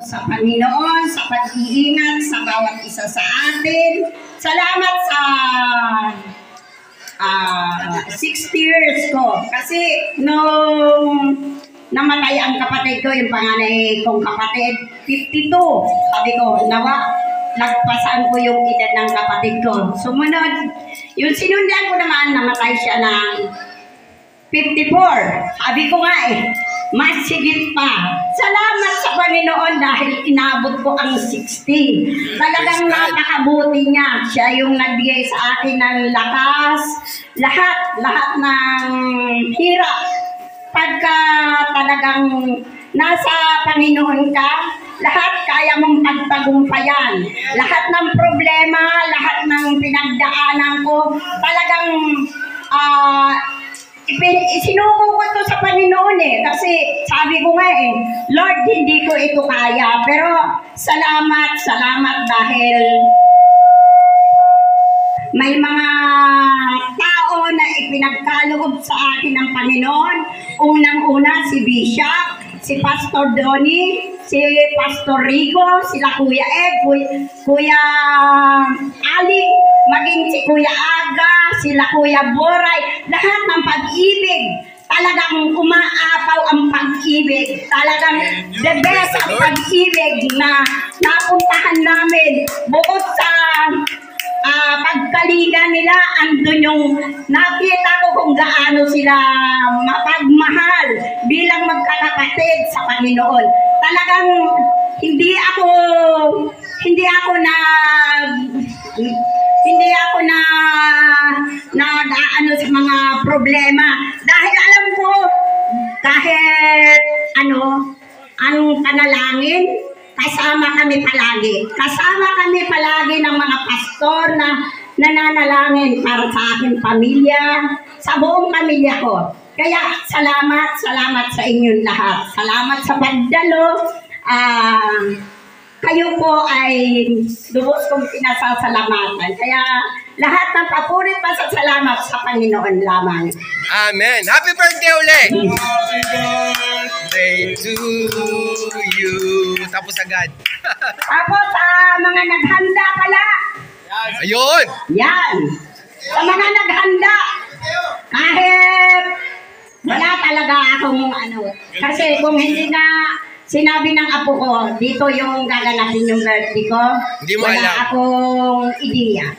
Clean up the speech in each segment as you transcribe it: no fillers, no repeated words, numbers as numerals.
sa Panginoon, sa pag-iingat sa bawat isa sa atin. Salamat sa 60 years ko. Kasi nung namatay ang kapatid ko, yung panganay kong kapatid, 52. Sabi ko, nawa, nagpasan ko yung edad ng kapatid ko. Sumunod, yung sinundan ko naman, namatay siya ng 54. Sabi ko nga mas sigit pa. Salamat sa Panginoon dahil inabot ko ang 60. Talagang napakabuti niya. Siya yung nagbigay sa akin ng lakas. Lahat ng hirap. Pagka talagang nasa Panginoon ka, lahat kaya mong pagtagumpayan. Lahat ng problema, lahat ng pinagdaanan ko, talagang isinuko ko to sa Panginoon kasi sabi ko nga Lord, hindi ko ito kaya, pero salamat dahil may mga tao na ipinagkaloob sa akin ng Panginoon. Unang-una si Bishop, si Pastor Donnie, si Pastor Rigo, sila Kuya Ed, Kuya Ali, maging si Kuya Aga, sila Kuya Boray, lahat ng pag-ibig. Talagang umaapaw ang pag-ibig. Talagang the best ang pag-ibig na napuntahan namin. Bukod sa pagkalinga nila, andun yung nakita ko kung gaano sila mapagmahal bilang magkakapatid sa Panginoon. Talagang hindi ako nag-aano sa mga problema dahil alam ko kahit ang panalangin, kasama kami palagi ng mga pastor na nananalangin para sa aking pamilya, sa buong pamilya ko. Kaya salamat sa inyong lahat. Salamat sa pagdalo. Kayo po ay lubos kong pinasasalamatan. Kaya lahat ng papurit pasasalamat sa Panginoon lamang. Amen. Happy birthday ulit! Happy birthday to you. Tapos agad. Tapos mga naghanda pala. Ayun! Yan. Sa mga naghanda. Kahit wala talaga akong kasi kung hindi na sinabi ng apo ko, dito yung gaganapin yung birthday ko, wala akong ideya.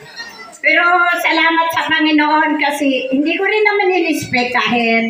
Pero salamat sa Panginoon kasi hindi ko rin naman in-expect kahit